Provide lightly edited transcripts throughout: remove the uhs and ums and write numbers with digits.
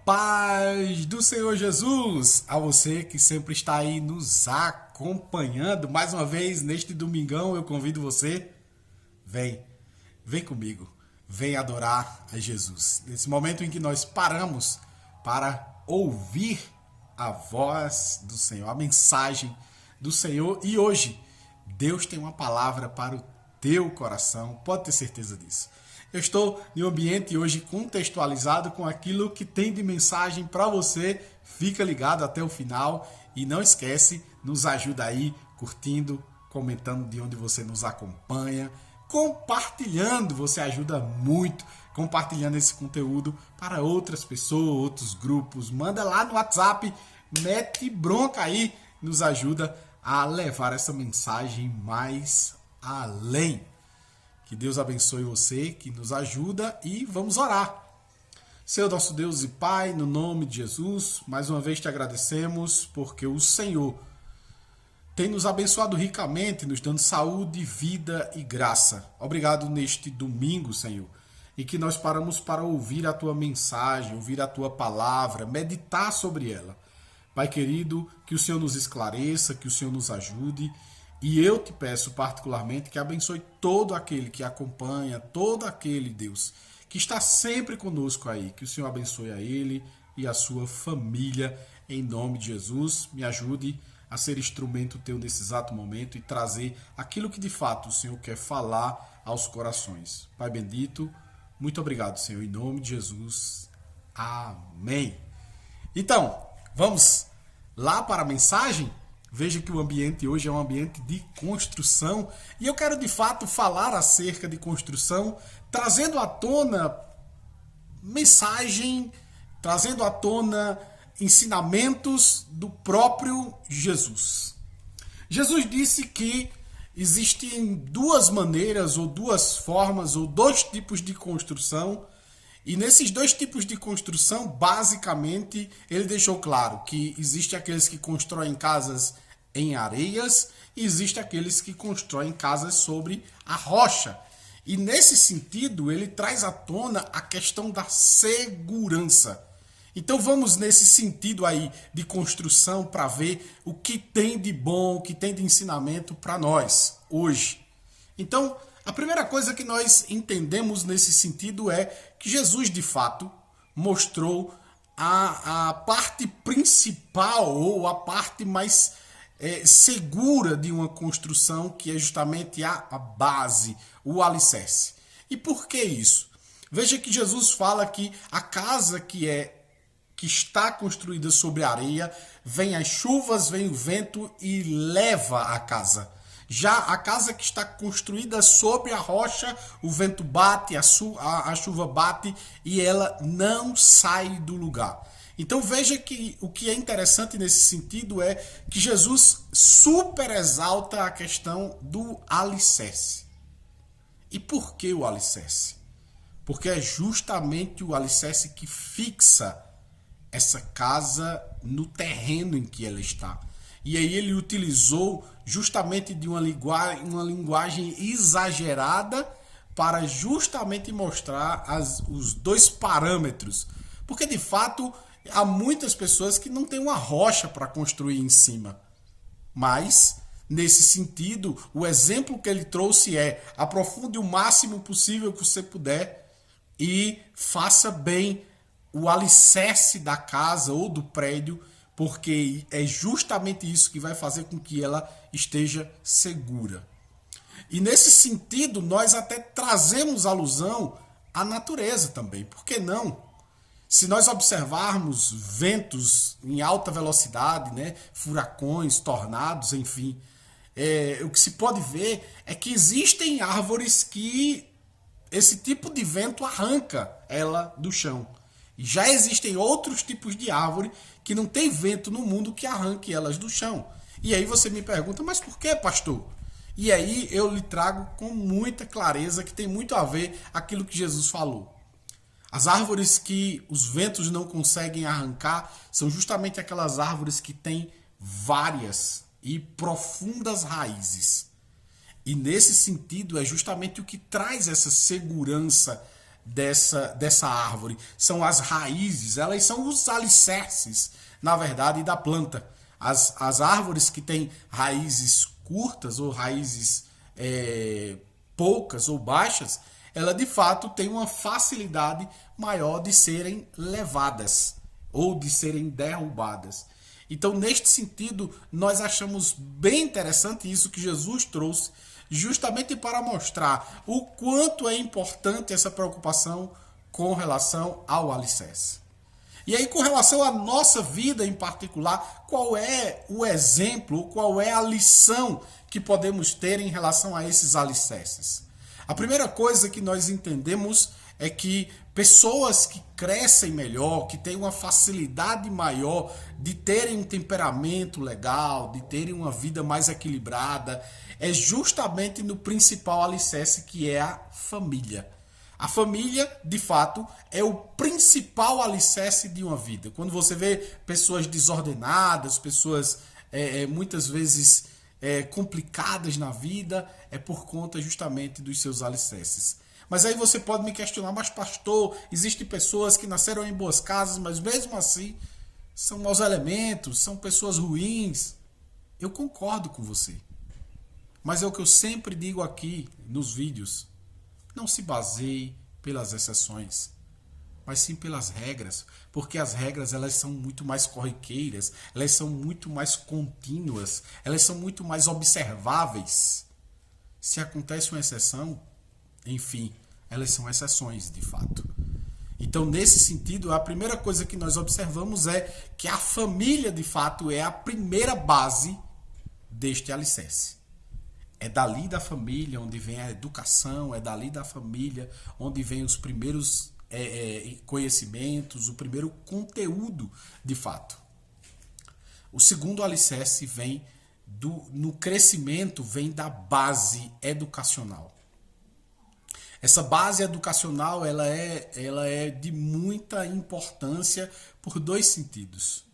paz do Senhor Jesus, a você que sempre está aí nos acompanhando. Mais uma vez, neste domingão, eu convido você, vem comigo, vem adorar a Jesus. Nesse momento em que nós paramos para ouvir a voz do Senhor, a mensagem do Senhor. E hoje, Deus tem uma palavra para o teu coração, pode ter certeza disso. Eu estou em um ambiente hoje contextualizado com aquilo que tem de mensagem para você. Fica ligado até o final e não esquece, nos ajuda aí curtindo, comentando de onde você nos acompanha, compartilhando, você ajuda muito compartilhando esse conteúdo para outras pessoas, outros grupos. Manda lá no WhatsApp, mete bronca aí, nos ajuda a levar essa mensagem mais além. Que Deus abençoe você, que nos ajuda e vamos orar. Senhor nosso Deus e Pai, no nome de Jesus, mais uma vez te agradecemos porque o Senhor tem nos abençoado ricamente, nos dando saúde, vida e graça. Obrigado neste domingo, Senhor, em que nós paramos para ouvir a tua mensagem, ouvir a tua palavra, meditar sobre ela. Pai querido, que o Senhor nos esclareça, que o Senhor nos ajude. E eu te peço particularmente que abençoe todo aquele que acompanha, todo aquele, Deus, que está sempre conosco aí. Que o Senhor abençoe a ele e a sua família. Em nome de Jesus, me ajude a ser instrumento teu nesse exato momento e trazer aquilo que de fato o Senhor quer falar aos corações. Pai bendito, muito obrigado, Senhor, em nome de Jesus. Amém. Então, vamos lá para a mensagem? Veja que o ambiente hoje é um ambiente de construção e eu quero de fato falar acerca de construção, trazendo à tona mensagem, trazendo à tona ensinamentos do próprio Jesus. Jesus disse que existem duas maneiras ou duas formas ou dois tipos de construção. E nesses dois tipos de construção, basicamente, ele deixou claro que existe aqueles que constroem casas em areias e existe aqueles que constroem casas sobre a rocha. E nesse sentido, ele traz à tona a questão da segurança. Então vamos nesse sentido aí de construção para ver o que tem de bom, o que tem de ensinamento para nós hoje. Então, a primeira coisa que nós entendemos nesse sentido é que Jesus, de fato, mostrou a parte principal ou a parte mais segura de uma construção, que é justamente a base, o alicerce. E por que isso? Veja que Jesus fala que a casa que está construída sobre a areia, vem as chuvas, vem o vento e leva a casa. Já a casa que está construída sobre a rocha, o vento bate, a chuva bate e ela não sai do lugar. Então veja que o que é interessante nesse sentido é que Jesus super exalta a questão do alicerce. E por que o alicerce? Porque é justamente o alicerce que fixa essa casa no terreno em que ela está. E aí ele utilizou justamente de uma linguagem exagerada para justamente mostrar os dois parâmetros. Porque de fato há muitas pessoas que não têm uma rocha para construir em cima. Mas, nesse sentido, o exemplo que ele trouxe é: aprofunde o máximo possível que você puder e faça bem o alicerce da casa ou do prédio, porque é justamente isso que vai fazer com que ela esteja segura. E nesse sentido, nós até trazemos alusão à natureza também. Por que não? Se nós observarmos ventos em alta velocidade, né, furacões, tornados, enfim, o que se pode ver é que existem árvores que esse tipo de vento arranca ela do chão. E já existem outros tipos de árvore que não tem vento no mundo que arranque elas do chão. E aí você me pergunta, mas por que, pastor? E aí eu lhe trago com muita clareza que tem muito a ver aquilo que Jesus falou. As árvores que os ventos não conseguem arrancar são justamente aquelas árvores que têm várias e profundas raízes. E nesse sentido é justamente o que traz essa segurança dessa árvore. São as raízes, elas são os alicerces, na verdade, da planta. As árvores que têm raízes curtas ou raízes poucas ou baixas, ela de fato tem uma facilidade maior de serem levadas ou de serem derrubadas. Então, neste sentido, nós achamos bem interessante isso que Jesus trouxe, justamente para mostrar o quanto é importante essa preocupação com relação ao alicerce. E aí, com relação à nossa vida em particular, qual é o exemplo, qual é a lição que podemos ter em relação a esses alicerces? A primeira coisa que nós entendemos é que pessoas que crescem melhor, que têm uma facilidade maior de terem um temperamento legal, de terem uma vida mais equilibrada, é justamente no principal alicerce, que é a família. A família, de fato, é o principal alicerce de uma vida. Quando você vê pessoas desordenadas, pessoas muitas vezes complicadas na vida, é por conta justamente dos seus alicerces. Mas aí você pode me questionar, mas pastor, existem pessoas que nasceram em boas casas, mas mesmo assim são maus elementos, são pessoas ruins. Eu concordo com você. Mas é o que eu sempre digo aqui nos vídeos. Não se baseie pelas exceções, mas sim pelas regras, porque as regras elas são muito mais corriqueiras, elas são muito mais contínuas, elas são muito mais observáveis. Se acontece uma exceção, enfim, elas são exceções de fato. Então, nesse sentido, a primeira coisa que nós observamos é que a família, de fato, é a primeira base deste alicerce. É dali da família onde vem a educação, é dali da família onde vem os primeiros conhecimentos, o primeiro conteúdo de fato. O segundo alicerce vem no crescimento, vem da base educacional. Essa base educacional ela é de muita importância por dois sentidos.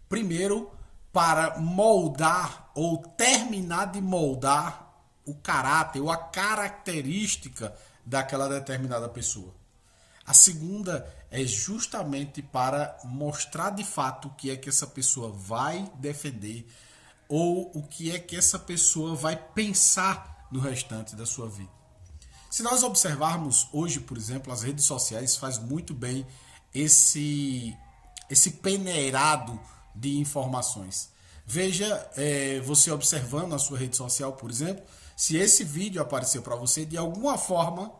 Primeiro, para moldar ou terminar de moldar o caráter ou a característica daquela determinada pessoa. A segunda é justamente para mostrar de fato o que é que essa pessoa vai defender ou o que é que essa pessoa vai pensar no restante da sua vida. Se nós observarmos hoje, por exemplo, as redes sociais faz muito bem esse peneirado de informações. Veja, você observando a sua rede social, por exemplo, se esse vídeo aparecer para você, de alguma forma,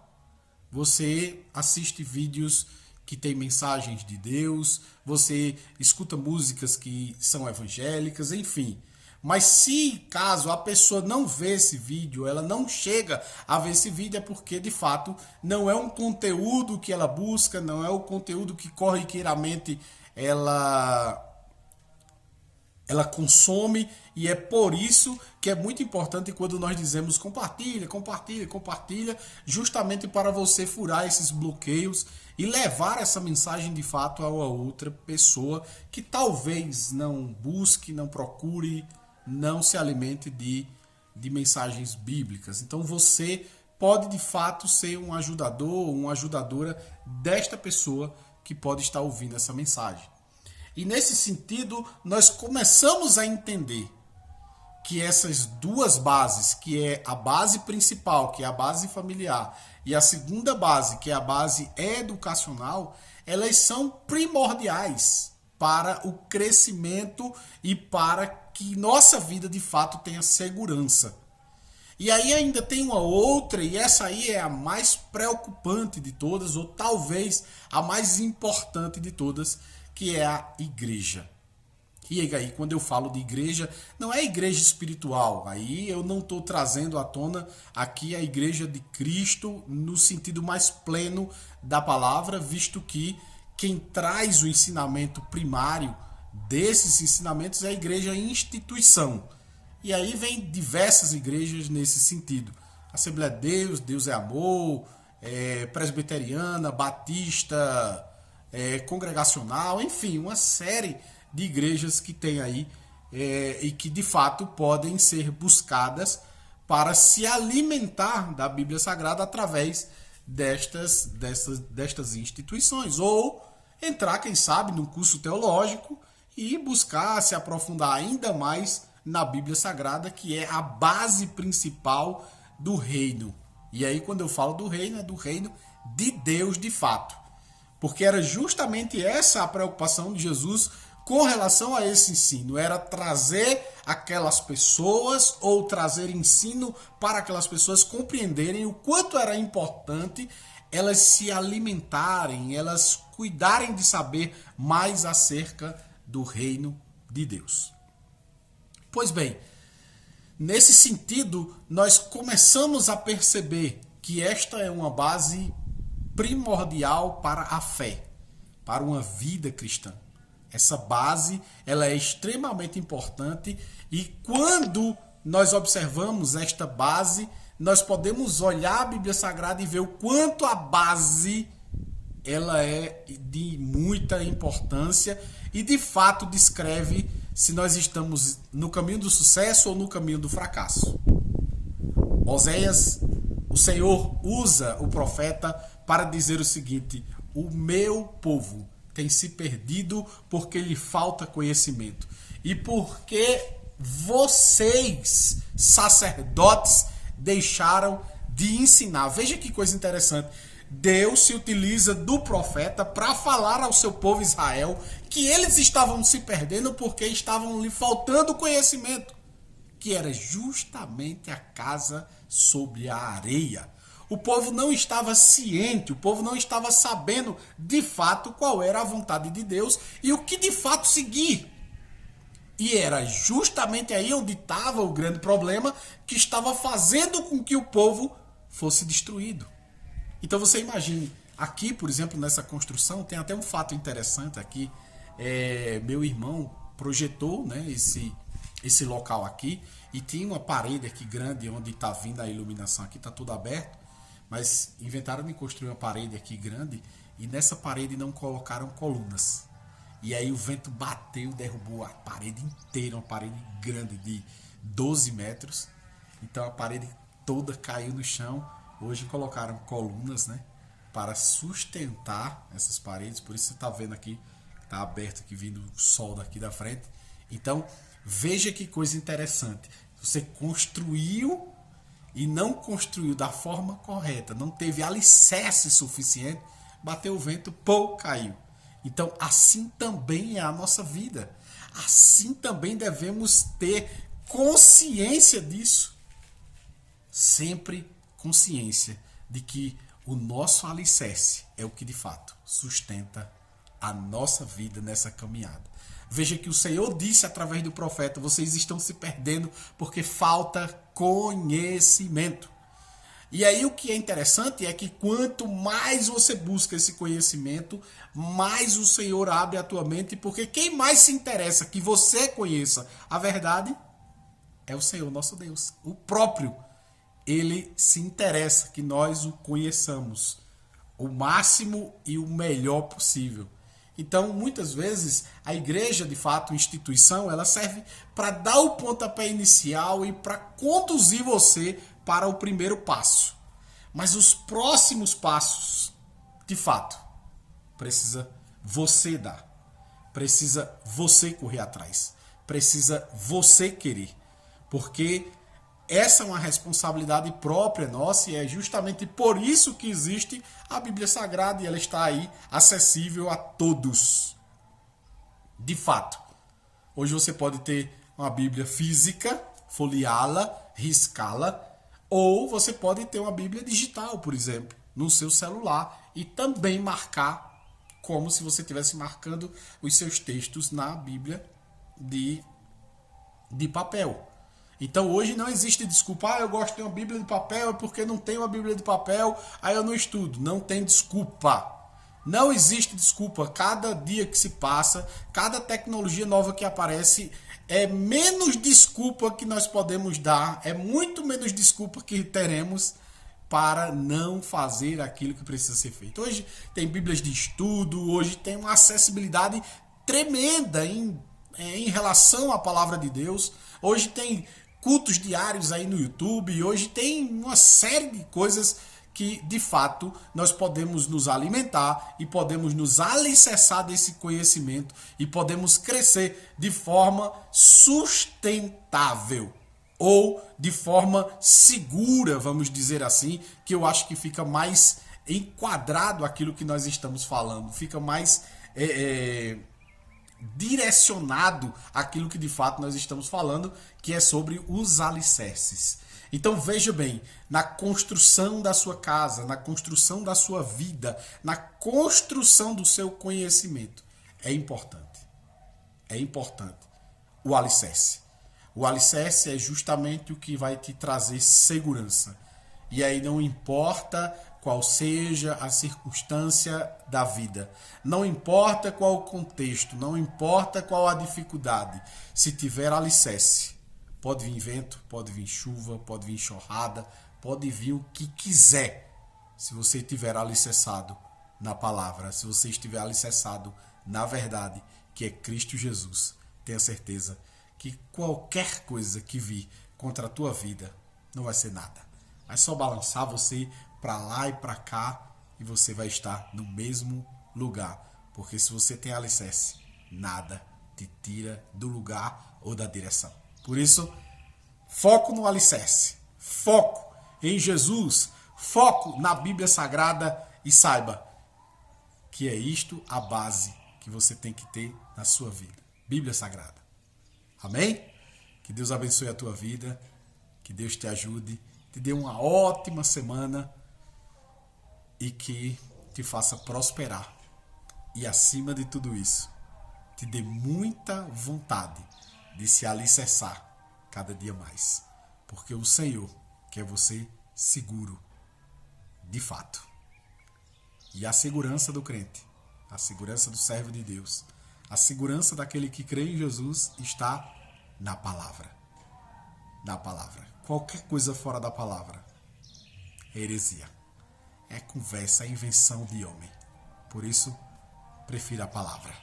você assiste vídeos que tem mensagens de Deus, você escuta músicas que são evangélicas, enfim. Mas se caso a pessoa não vê esse vídeo, ela não chega a ver esse vídeo, é porque de fato não é um conteúdo que ela busca, não é o conteúdo que corriqueiramente ela consome, e é por isso que é muito importante quando nós dizemos compartilha, compartilha, compartilha, justamente para você furar esses bloqueios e levar essa mensagem de fato a outra pessoa que talvez não busque, não procure, não se alimente de mensagens bíblicas. Então você pode de fato ser um ajudador ou uma ajudadora desta pessoa que pode estar ouvindo essa mensagem. E nesse sentido, nós começamos a entender que essas duas bases, que é a base principal, que é a base familiar, e a segunda base, que é a base educacional, elas são primordiais para o crescimento e para que nossa vida de fato tenha segurança. E aí ainda tem uma outra, e essa aí é a mais preocupante de todas, ou talvez a mais importante de todas, que é a igreja. E aí, quando eu falo de igreja, não é igreja espiritual. Aí eu não estou trazendo à tona aqui a igreja de Cristo no sentido mais pleno da palavra, visto que quem traz o ensinamento primário desses ensinamentos é a igreja instituição. E aí vem diversas igrejas nesse sentido. Assembleia de Deus, Deus é Amor, Presbiteriana, Batista, Congregacional, enfim, uma série de igrejas que tem aí e que de fato podem ser buscadas para se alimentar da Bíblia Sagrada através destas instituições. Ou entrar, quem sabe, num curso teológico e buscar se aprofundar ainda mais na Bíblia Sagrada, que é a base principal do reino. E aí, quando eu falo do reino, é do reino de Deus de fato. Porque era justamente essa a preocupação de Jesus com relação a esse ensino. Era trazer aquelas pessoas, ou trazer ensino para aquelas pessoas compreenderem o quanto era importante elas se alimentarem, elas cuidarem de saber mais acerca do reino de Deus. Pois bem, nesse sentido, nós começamos a perceber que esta é uma base primordial para a fé, para uma vida cristã. Essa base, ela é extremamente importante, e quando nós observamos esta base, nós podemos olhar a Bíblia Sagrada e ver o quanto a base ela é de muita importância e de fato descreve se nós estamos no caminho do sucesso ou no caminho do fracasso. Oséias, o Senhor usa o profeta para dizer o seguinte: o meu povo tem se perdido porque lhe falta conhecimento. E porque vocês, sacerdotes, deixaram de ensinar. Veja que coisa interessante. Deus se utiliza do profeta para falar ao seu povo Israel que eles estavam se perdendo porque estavam lhe faltando conhecimento, que era justamente a casa sobre a areia. O povo não estava ciente, o povo não estava sabendo de fato qual era a vontade de Deus e o que de fato seguir. E era justamente aí onde estava o grande problema, que estava fazendo com que o povo fosse destruído. Então você imagine, aqui, por exemplo, nessa construção, tem até um fato interessante aqui. Meu irmão projetou, né, esse local aqui, e tinha uma parede aqui grande onde está vindo a iluminação. Aqui está tudo aberto, mas inventaram de construir uma parede aqui grande, e nessa parede não colocaram colunas. E aí o vento bateu e derrubou a parede inteira, uma parede grande de 12 metros. Então a parede toda caiu no chão. Hoje colocaram colunas, né, para sustentar essas paredes. Por isso você está vendo aqui, está aberto aqui, vindo o sol daqui da frente. Então veja que coisa interessante. Você construiu e não construiu da forma correta, não teve alicerce suficiente, bateu o vento, pô, caiu. Então assim também é a nossa vida. Assim também devemos ter consciência disso. Sempre consciência de que o nosso alicerce é o que de fato sustenta a nossa vida nessa caminhada. Veja que o Senhor disse através do profeta: vocês estão se perdendo porque falta conhecimento. E aí o que é interessante é que quanto mais você busca esse conhecimento, mais o Senhor abre a tua mente, porque quem mais se interessa que você conheça a verdade é o Senhor nosso Deus. O próprio, ele se interessa que nós o conheçamos o máximo e o melhor possível. Então, muitas vezes, a igreja, de fato, instituição, ela serve para dar o pontapé inicial e para conduzir você para o primeiro passo. Mas os próximos passos, de fato, precisa você dar. Precisa você correr atrás. Precisa você querer. Porque essa é uma responsabilidade própria nossa, e é justamente por isso que existe a Bíblia Sagrada, e ela está aí acessível a todos. De fato, hoje você pode ter uma Bíblia física, folheá-la, riscá-la, ou você pode ter uma Bíblia digital, por exemplo, no seu celular, e também marcar como se você estivesse marcando os seus textos na Bíblia de papel. Então hoje não existe desculpa: eu gosto de uma Bíblia de papel, é porque não tenho uma Bíblia de papel, aí eu não estudo. Não tem desculpa. Não existe desculpa. Cada dia que se passa, cada tecnologia nova que aparece, é menos desculpa que nós podemos dar, é muito menos desculpa que teremos para não fazer aquilo que precisa ser feito. Hoje tem Bíblias de estudo, hoje tem uma acessibilidade tremenda em relação à palavra de Deus. Hoje tem cultos diários aí no YouTube, hoje tem uma série de coisas que, de fato, nós podemos nos alimentar e podemos nos alicerçar desse conhecimento e podemos crescer de forma sustentável ou de forma segura, vamos dizer assim, que eu acho que fica mais enquadrado aquilo que nós estamos falando, fica mais direcionado aquilo que de fato nós estamos falando, que é sobre os alicerces. Então veja bem, na construção da sua casa, na construção da sua vida, na construção do seu conhecimento, é importante o alicerce. O alicerce é justamente o que vai te trazer segurança. E aí não importa qual seja a circunstância da vida, não importa qual o contexto, não importa qual a dificuldade, se tiver alicerce, pode vir vento, pode vir chuva, pode vir enxurrada, pode vir o que quiser, se você estiver alicerçado na palavra, se você estiver alicerçado na verdade, que é Cristo Jesus, tenha certeza que qualquer coisa que vir contra a tua vida não vai ser nada. Vai só balançar você para lá e para cá e você vai estar no mesmo lugar. Porque se você tem alicerce, nada te tira do lugar ou da direção. Por isso, foco no alicerce, foco em Jesus, foco na Bíblia Sagrada e saiba que é isto a base que você tem que ter na sua vida. Bíblia Sagrada. Amém? Que Deus abençoe a tua vida, que Deus te ajude, te dê uma ótima semana e que te faça prosperar. E acima de tudo isso, te dê muita vontade de se alicerçar cada dia mais. Porque o Senhor quer você seguro, de fato. E a segurança do crente, a segurança do servo de Deus, a segurança daquele que crê em Jesus está na palavra. Na palavra. Qualquer coisa fora da palavra é heresia. É conversa, é invenção de homem. Por isso, prefira a palavra.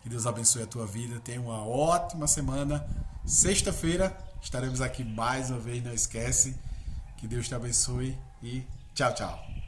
Que Deus abençoe a tua vida. Tenha uma ótima semana. Sexta-feira estaremos aqui mais uma vez. Não esquece. Que Deus te abençoe e tchau, tchau.